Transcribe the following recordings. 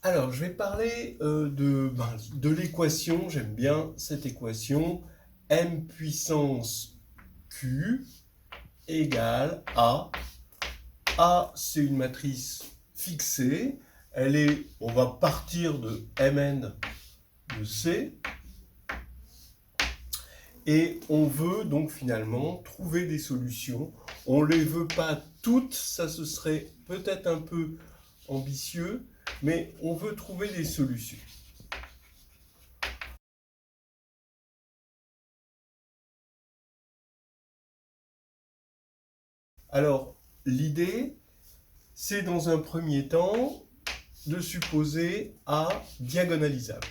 Alors, je vais parler de l'équation. J'aime bien cette équation. M puissance Q égale A. A, c'est une matrice fixée. On va partir de Mn de C. Et on veut donc finalement trouver des solutions. On ne les veut pas toutes, ça ce serait peut-être un peu ambitieux, mais on veut trouver des solutions. Alors, l'idée, c'est dans un premier temps de supposer A diagonalisable.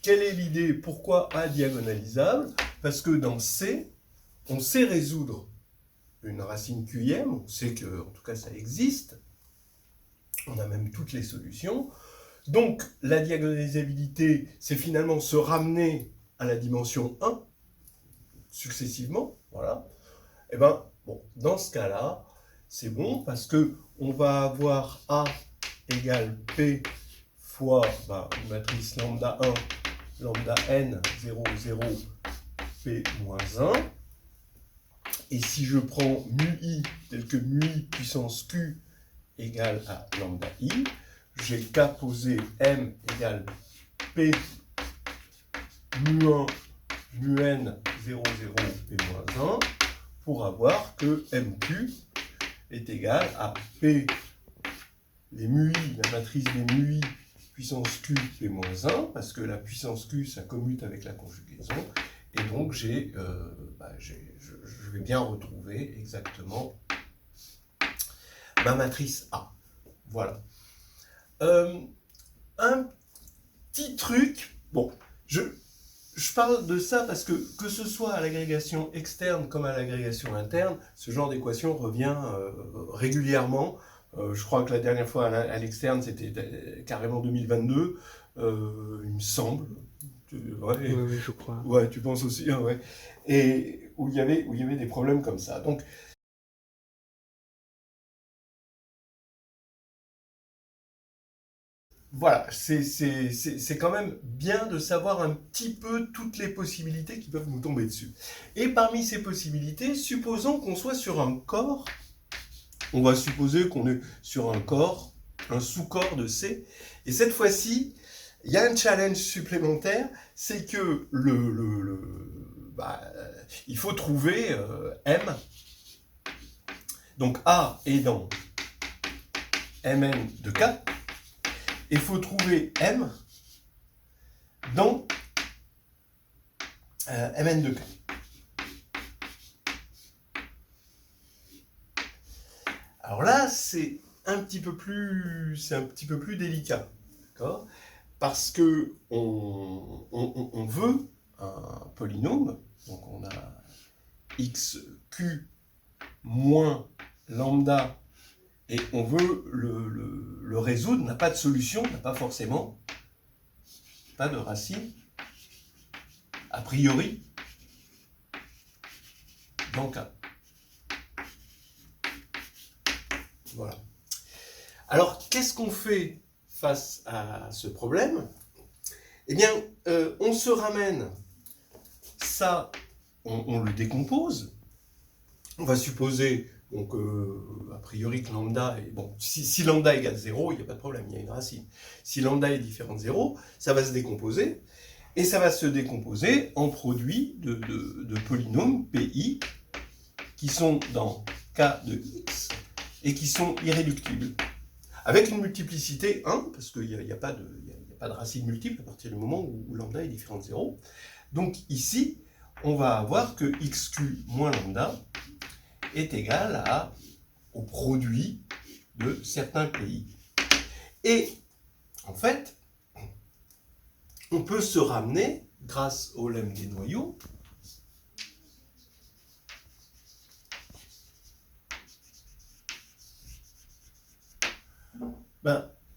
Quelle est l'idée? Pourquoi A diagonalisable? Parce que dans C, on sait résoudre une racine QIM, on sait que, en tout cas, ça existe. On a même toutes les solutions. Donc, la diagonalisabilité, c'est finalement se ramener à la dimension 1, successivement. Voilà. Et bien, bon, dans ce cas-là, c'est bon parce que on va avoir A égale P fois une matrice lambda 1, lambda n, 0, 0, P moins 1. Et si je prends mu i tel que mu i puissance q égale à lambda i, j'ai qu'à poser m égale p mu 1 mu n 0, 0, p moins 1 pour avoir que mq est égal à p, les mu i, la matrice des mu i puissance q p moins 1, parce que la puissance q, ça commute avec la conjugaison, et donc je vais bien retrouver exactement ma matrice A. Voilà. Un petit truc, bon, je parle de ça parce que ce soit à l'agrégation externe comme à l'agrégation interne, ce genre d'équation revient régulièrement. Je crois que la dernière fois à l'externe, c'était carrément 2022, il me semble. Ouais, oui, je crois. Ouais, tu penses aussi, hein, ouais. Et où il y avait des problèmes comme ça. Donc, voilà, c'est quand même bien de savoir un petit peu toutes les possibilités qui peuvent nous tomber dessus. Et parmi ces possibilités, supposons qu'on soit sur un corps, on va supposer qu'on est sur un corps, un sous-corps de C, et cette fois-ci, il y a un challenge supplémentaire, c'est que il faut trouver M. Donc A est dans Mn de K, et il faut trouver M dans Mn de K. Alors là, c'est un petit peu plus délicat, d'accord? Parce que on veut un polynôme, donc on a xq moins lambda, et on veut le résoudre, n'a pas de solution, n'a pas forcément, pas de racine, a priori, dans K. Voilà. Alors, qu'est-ce qu'on fait face à ce problème? Eh bien, on se ramène, ça, on le décompose. On va supposer, donc, a priori que lambda est... Bon, si lambda égale 0, il n'y a pas de problème, il y a une racine. Si lambda est différent de 0, ça va se décomposer, et ça va se décomposer en produit de polynômes PI qui sont dans K de X et qui sont irréductibles. Avec une multiplicité 1, parce qu'il n'y a pas de racine multiple à partir du moment où lambda est différent de 0. Donc ici, on va avoir que xq moins lambda est égal au produit de certains pays. Et en fait, on peut se ramener, grâce au lemme des noyaux,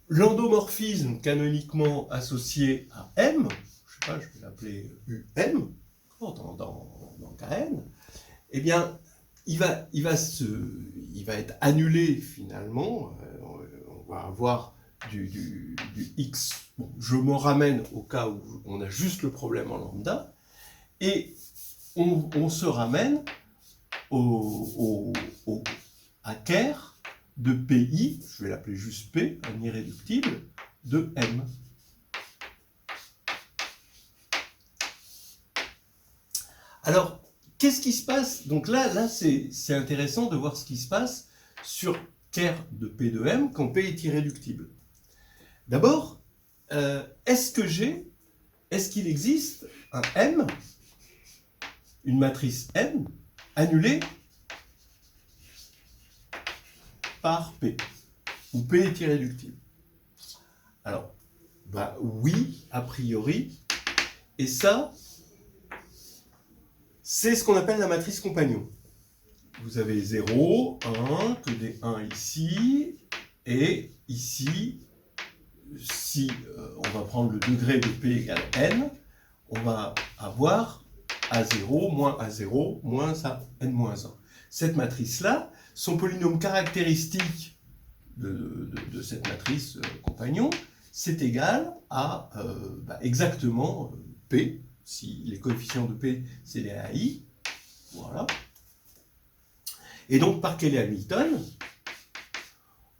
l'endomorphisme canoniquement associé à M, je sais pas, je vais l'appeler UM, dans Kn, eh bien, il va être annulé finalement. On va avoir du x. Bon, je me ramène au cas où on a juste le problème en lambda. Et on se ramène à Ker de PI, je vais l'appeler juste P, un irréductible, de M. Alors, qu'est-ce qui se passe? Donc là c'est intéressant de voir ce qui se passe sur Ker de P de M quand P est irréductible. D'abord, est-ce qu'il existe un M, une matrice M, annulée par P, où P est irréductible? Alors, oui, a priori, et ça, c'est ce qu'on appelle la matrice compagnon. Vous avez 0, 1, que des 1 ici, et ici, si on va prendre le degré de P égale n, on va avoir A0 moins A0 moins n-1. Cette matrice-là, son polynôme caractéristique de cette matrice compagnon, c'est égal à exactement P, si les coefficients de P, c'est les AI. Voilà. Et donc, par Cayley-Hamilton,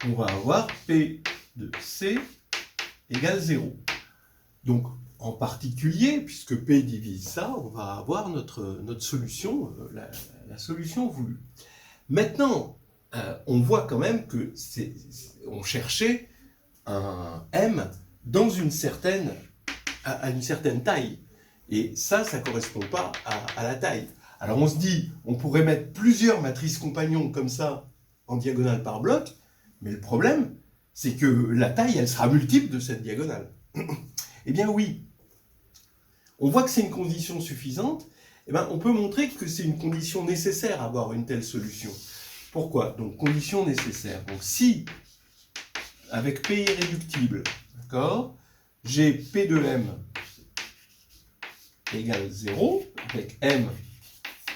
on va avoir P de C égale 0. Donc, en particulier, puisque P divise ça, on va avoir notre solution, la solution voulue. Maintenant, on voit quand même que on cherchait un M dans à une certaine taille. Et ça ne correspond pas à la taille. Alors on se dit, on pourrait mettre plusieurs matrices compagnons comme ça, en diagonale par bloc, mais le problème, c'est que la taille, elle sera multiple de cette diagonale. Eh bien oui, on voit que c'est une condition suffisante, eh bien, on peut montrer que c'est une condition nécessaire à avoir une telle solution. Pourquoi? Donc condition nécessaire. Donc si, avec P irréductible, d'accord, j'ai P de M égale 0, avec M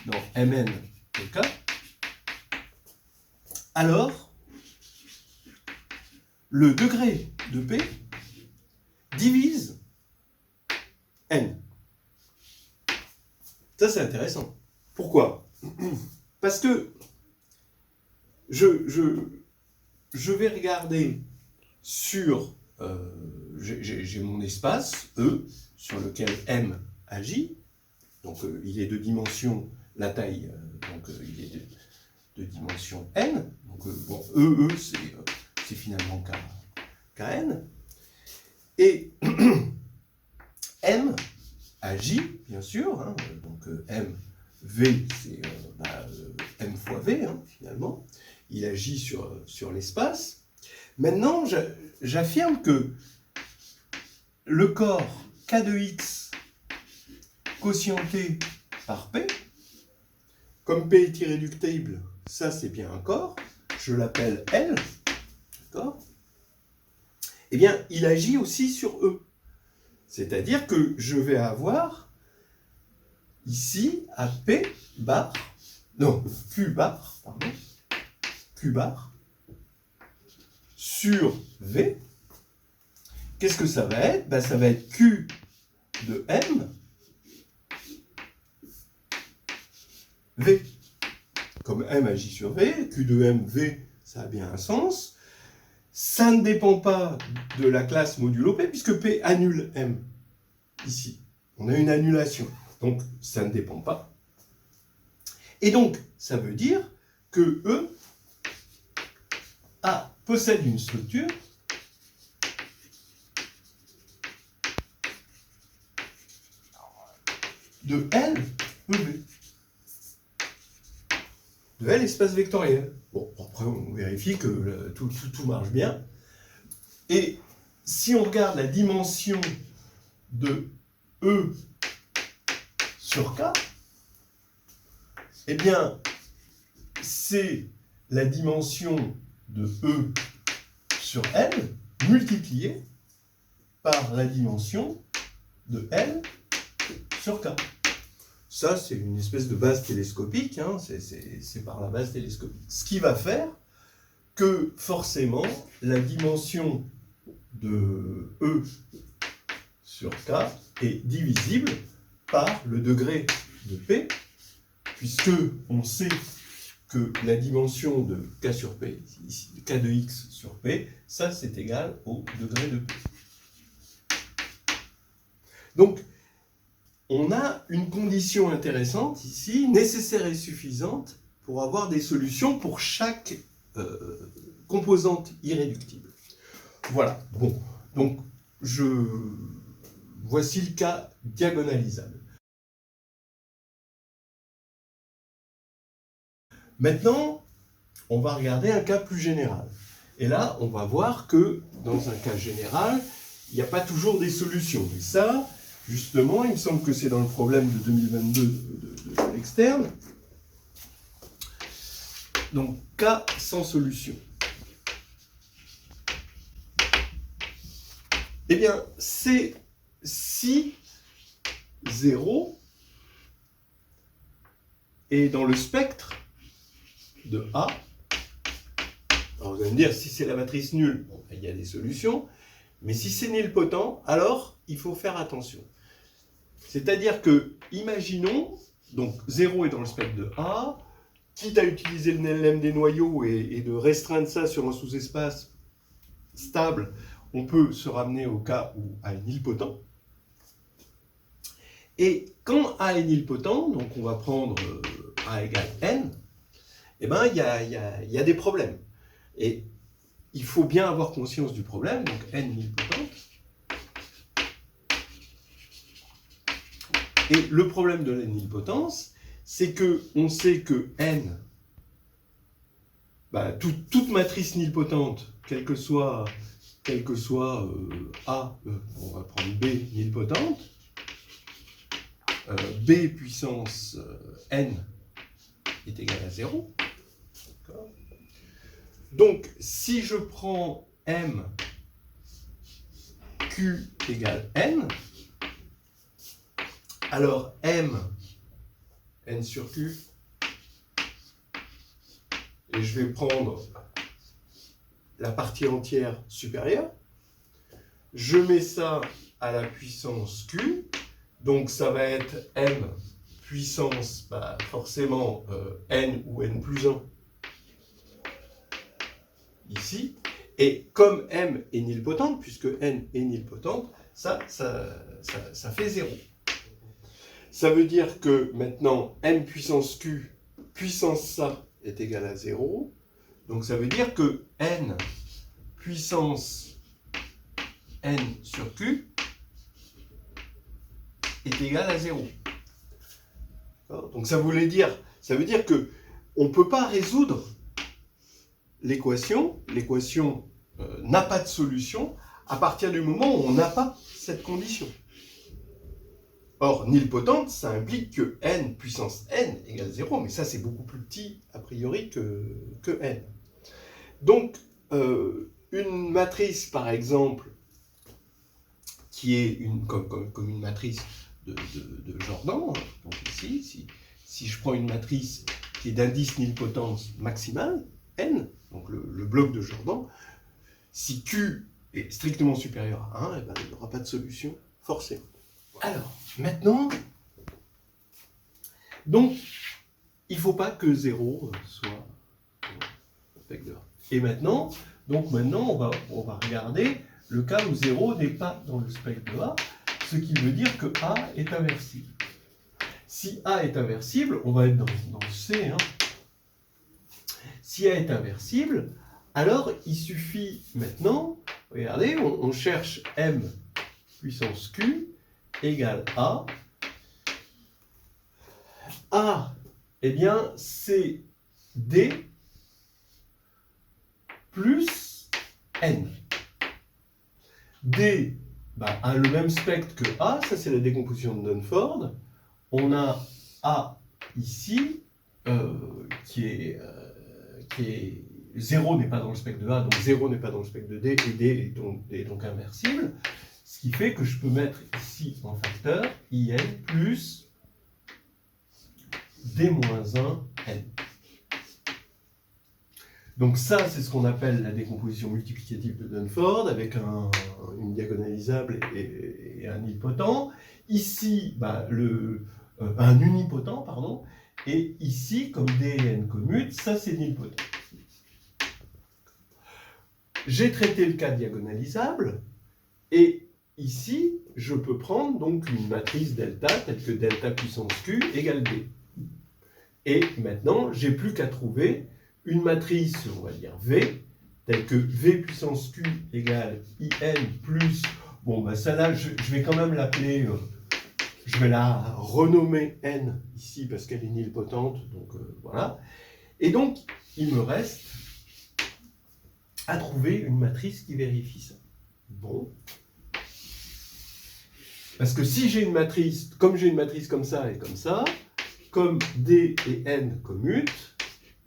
dans Mn de K, alors le degré de P divise N. Ça, c'est intéressant. Pourquoi? Parce que je vais regarder sur... j'ai mon espace, E, sur lequel M agit. Donc, il est de dimension, la taille, il est de dimension N. Donc, E, c'est finalement Kn. Et M agit, bien sûr, hein, donc M, V, c'est M fois V, hein, finalement. Il agit sur l'espace. Maintenant, j'affirme que le corps K de X quotienté par P, comme P est irréductible, ça c'est bien un corps, je l'appelle L, d'accord? Eh bien, il agit aussi sur E. C'est-à-dire que je vais avoir ici à P bar, non, Q bar, pardon, Q bar, sur V. Qu'est-ce que ça va être? Ça va être Q de M, V. Comme M agit sur V, Q de M, V, ça a bien un sens. Ça ne dépend pas de la classe modulo P, puisque P annule M, ici. On a une annulation, donc ça ne dépend pas. Et donc, ça veut dire que E possède une structure de L EV. De L espace vectoriel. Bon, après on vérifie que tout marche bien. Et si on regarde la dimension de E sur K, eh bien, c'est la dimension de E sur L multipliée par la dimension de L sur K. Ça, c'est une espèce de base télescopique, hein, c'est par la base télescopique. Ce qui va faire que, forcément, la dimension de E sur K est divisible par le degré de P, puisque on sait que la dimension de K sur P, ici, K de X sur P, ça c'est égal au degré de P. Donc, on a une condition intéressante ici, nécessaire et suffisante, pour avoir des solutions pour chaque composante irréductible. Voilà, bon, donc voici le cas diagonalisable. Maintenant, on va regarder un cas plus général. Et là, on va voir que dans un cas général, il n'y a pas toujours des solutions. Et ça, justement, il me semble que c'est dans le problème de 2022 de l'externe. Donc, cas sans solution. Eh bien, c'est si 0 est dans le spectre de A. Alors, vous allez me dire, si c'est la matrice nulle, bon, il y a des solutions. Mais si c'est nilpotent, alors il faut faire attention. C'est-à-dire que, imaginons, donc 0 est dans le spectre de A, quitte à utiliser le lemme des noyaux et de restreindre ça sur un sous-espace stable, on peut se ramener au cas où A est nilpotent. Et quand A est nilpotent, donc on va prendre A égale N, eh bien il y a des problèmes. Et il faut bien avoir conscience du problème, donc N nilpotente. Et le problème de la nilpotence, c'est qu'on sait que N, toute matrice nilpotente, quelle que soit A, on va prendre B nilpotente, B puissance N est égal à 0. Donc, si je prends M, Q égale N, alors M, N sur Q, et je vais prendre la partie entière supérieure, je mets ça à la puissance Q, donc ça va être M puissance, forcément N ou N plus 1, ici, et comme M est nilpotente, puisque N est nilpotente, ça fait 0. Ça veut dire que maintenant, M puissance Q puissance ça est égal à 0. Donc ça veut dire que N puissance N sur Q est égal à 0. Donc ça veut dire que on ne peut pas résoudre l'équation n'a pas de solution à partir du moment où on n'a pas cette condition. Or, nilpotente, ça implique que n puissance n égale 0, mais ça c'est beaucoup plus petit a priori que n. Donc, une matrice par exemple, qui est comme une matrice de Jordan, donc ici, si je prends une matrice qui est d'indice nilpotence maximale, n, donc le bloc de Jordan, si Q est strictement supérieur à 1, il n'y aura pas de solution, forcément. Alors, maintenant, donc, il ne faut pas que 0 soit spectre de A. Et maintenant, on va regarder le cas où 0 n'est pas dans le spectre de A, ce qui veut dire que A est inversible. Si A est inversible, on va être dans le C, hein. Si A est inversible, alors il suffit maintenant, regardez, on cherche M puissance Q égale A. A, eh bien, c'est D plus N. D a le même spectre que A, ça c'est la décomposition de Dunford. On a A ici, qui est 0 n'est pas dans le spectre de A, donc 0 n'est pas dans le spectre de D, et D est donc inversible. Ce qui fait que je peux mettre ici en facteur IN plus d-1 n. Donc ça, c'est ce qu'on appelle la décomposition multiplicative de Dunford, avec une diagonalisable et un nilpotent. Ici, bah, un unipotent, pardon. Et ici, comme d et n commute, ça c'est nilpotent. J'ai traité le cas diagonalisable, et ici, je peux prendre donc une matrice delta, telle que delta puissance q égale d. Et maintenant, j'ai plus qu'à trouver une matrice, on va dire V, telle que V puissance q égale IN plus... Bon, bah celle-là, je vais quand même l'appeler... je vais la renommer N ici, parce qu'elle est nilpotente, donc voilà. Et donc, il me reste à trouver une matrice qui vérifie ça. Bon. Parce que si j'ai une matrice, comme j'ai une matrice comme ça et comme ça, comme D et N commutent,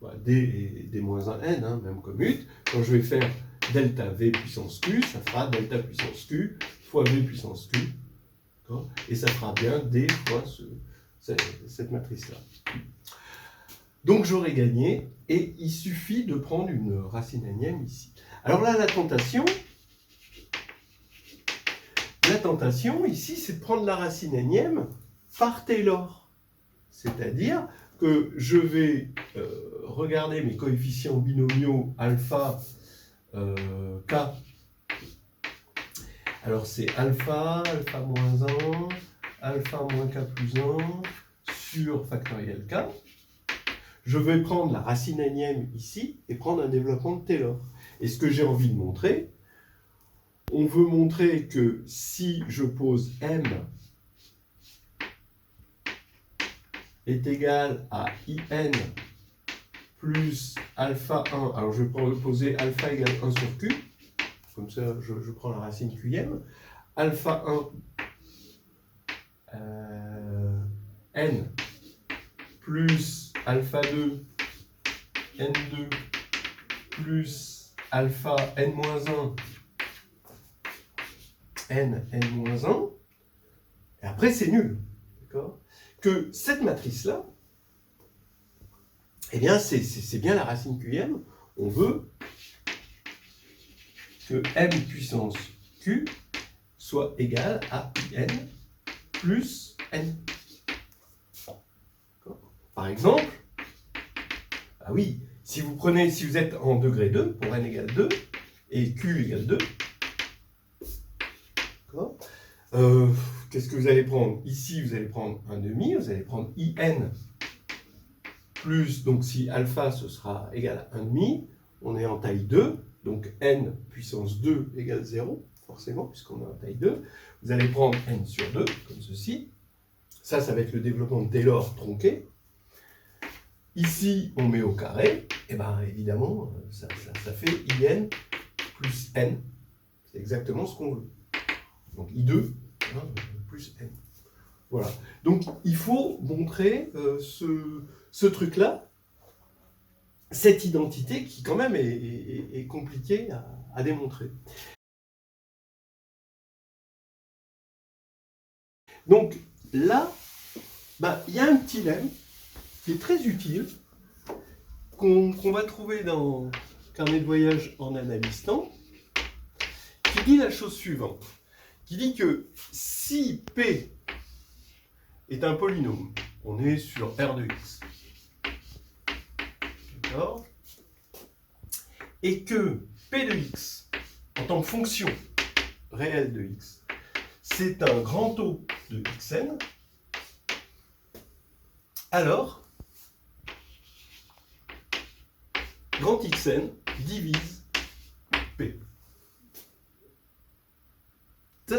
bah, D et D-1 N, hein, même commute, quand je vais faire delta V puissance Q, ça fera delta puissance Q fois V puissance Q. Et ça fera bien D fois cette matrice-là. Donc j'aurai gagné, et il suffit de prendre une racine énième ici. Alors là, la tentation ici, c'est de prendre la racine énième par Taylor. C'est-à-dire que je vais regarder mes coefficients binomiaux alpha k. Alors c'est alpha moins 1, alpha moins k plus 1 sur factoriel k. Je vais prendre la racine énième ici et prendre un développement de Taylor. Et ce que j'ai envie de montrer, on veut montrer que si je pose m est égal à in plus alpha 1, alors je vais poser alpha égale 1 sur q, comme ça je prends la racine qm, alpha 1 n plus alpha 2 n2 plus alpha n-1 n-1, et après c'est nul, d'accord? Que cette matrice-là, eh bien c'est bien la racine qm, on veut que m puissance q soit égal à in plus n. Par exemple, ah oui, si vous êtes en degré 2, pour n égale 2, et q égale 2, qu'est-ce que vous allez prendre? Ici, vous allez prendre un demi, vous allez prendre in plus, donc si alpha, ce sera égal à 1,5, on est en taille 2, donc n puissance 2 égale 0, forcément, puisqu'on est en taille 2. Vous allez prendre n sur 2, comme ceci. Ça va être le développement de Taylor tronqué. Ici, on met au carré, et bien évidemment, ça fait in plus n. C'est exactement ce qu'on veut. Donc I2 hein, plus n. Voilà. Donc il faut montrer ce truc-là, cette identité qui quand même est compliquée à démontrer. Donc là, il y a un petit lemme qui est très utile, qu'on va trouver dans Carnet de voyage en analysant, qui dit la chose suivante, qui dit que si P est un polynôme, on est sur R de x, d'accord, et que P de x, en tant que fonction réelle de x, c'est un grand taux de xn, alors grand xn divise P. Ça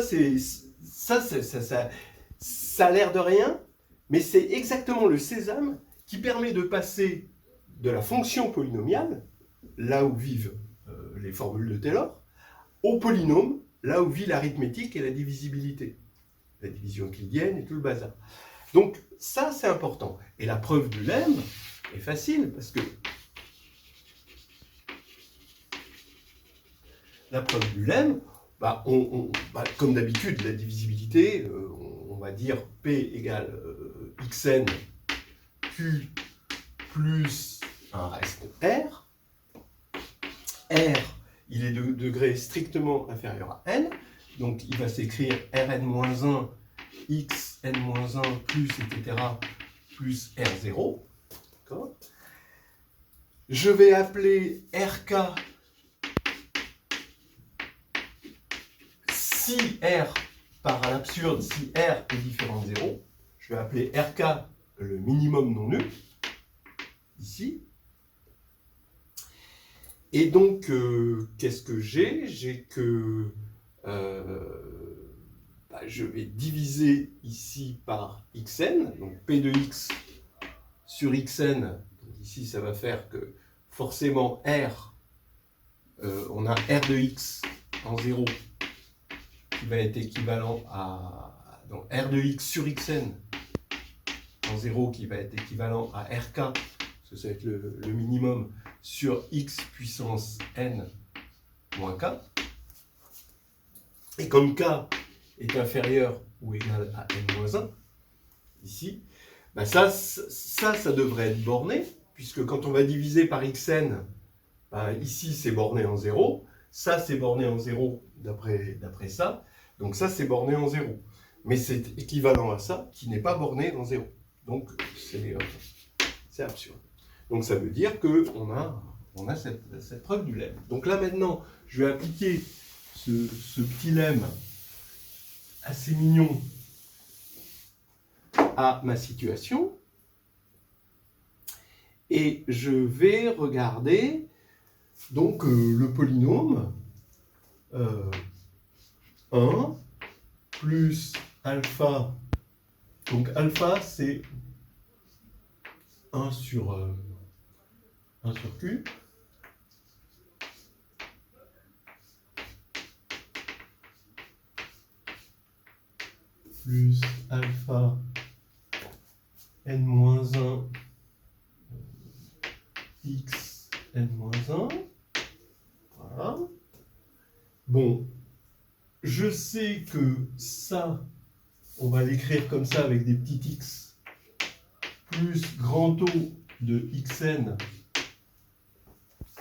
a l'air de rien, mais c'est exactement le sésame qui permet de passer de la fonction polynomiale, là où vivent les formules de Taylor, au polynôme, là où vit l'arithmétique et la divisibilité, la division euclidienne et tout le bazar. Donc ça, c'est important. Et la preuve du lemme est facile, parce que la preuve du lemme, comme d'habitude, la divisibilité, on va dire P égale xn Q plus un reste R. R, il est de degré strictement inférieur à n, donc il va s'écrire Rn-1, Xn-1 plus, etc., plus R0. Je vais appeler RK si R part à l'absurde, si R est différent de 0. Je vais appeler RK le minimum non nul, ici. Et donc, qu'est-ce que j'ai? J'ai que je vais diviser ici par xn, donc P de x sur xn. Donc ici, ça va faire que forcément R, on a R de x en 0 qui va être équivalent à donc R de x sur xn en 0 qui va être équivalent à RK, parce que ça va être le minimum, sur x puissance n moins k. Et comme k est inférieur ou égal à n-1, ici, ben ça devrait être borné, puisque quand on va diviser par xn, ben ici c'est borné en 0, ça c'est borné en 0 d'après ça, donc ça c'est borné en 0. Mais c'est équivalent à ça qui n'est pas borné en 0. Donc c'est absurde. Donc ça veut dire qu'on a cette preuve du lemme. Donc là maintenant, je vais appliquer ce petit lemme assez mignon à ma situation. Et je vais regarder donc le polynôme 1 plus alpha. Donc alpha c'est 1 sur Q. Plus alpha n-1 x n-1. Voilà. Bon, je sais que ça, on va l'écrire comme ça avec des petits x, plus grand O de xn,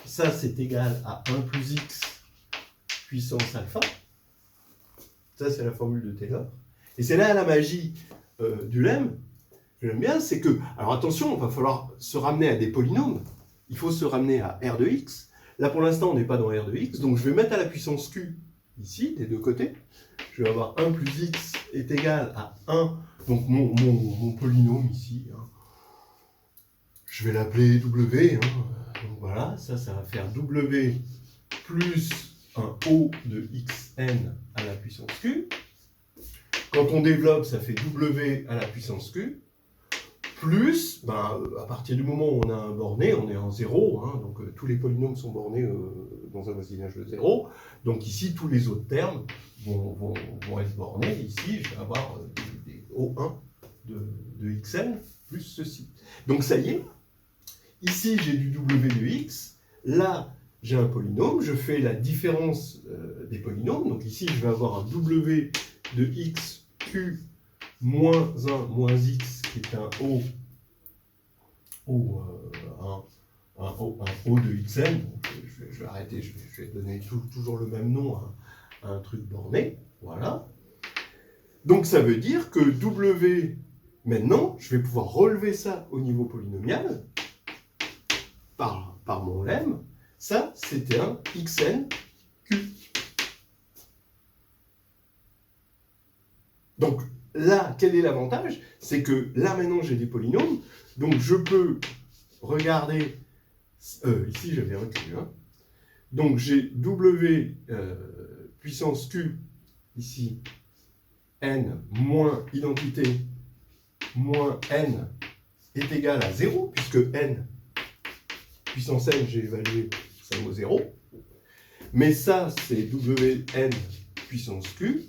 ça c'est égal à 1 plus x puissance alpha. Ça c'est la formule de Taylor. Et c'est là la magie du lemme, que j'aime bien, c'est que, alors attention, il va falloir se ramener à des polynômes, il faut se ramener à R de x. Là pour l'instant on n'est pas dans R de x, donc je vais mettre à la puissance q ici, des deux côtés. Je vais avoir 1 plus x est égal à 1, donc mon polynôme ici, hein, je vais l'appeler W, hein, donc voilà, ça va faire W plus un O de xn à la puissance q. Quand on développe, ça fait W à la puissance q, plus, à partir du moment où on a un borné, on est en 0, hein, donc tous les polynômes sont bornés dans un voisinage de 0, donc ici, tous les autres termes vont être bornés. Ici, je vais avoir des O1 de xn plus ceci. Donc ça y est, ici, j'ai du W de x, là, j'ai un polynôme, je fais la différence des polynômes, donc ici, je vais avoir un W de x q moins 1 moins x qui est un O de xn. Donc, je vais arrêter, je vais donner toujours le même nom à un truc borné. Voilà. Donc ça veut dire que W, maintenant, je vais pouvoir relever ça au niveau polynomial par mon lemme. Ça, c'était un xn q. Donc là, quel est l'avantage? C'est que là, maintenant, j'ai des polynômes. Donc je peux regarder... ici, j'avais reculé. Hein. Donc j'ai W puissance Q, ici, n moins identité moins n est égal à 0, puisque n, puissance n, j'ai évalué, ça vaut 0. Mais ça, c'est Wn puissance Q,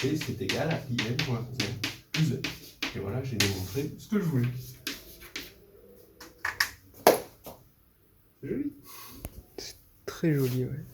et c'est égal à in moins n plus n. Et voilà, j'ai démontré ce que je voulais. C'est joli. C'est très joli, ouais.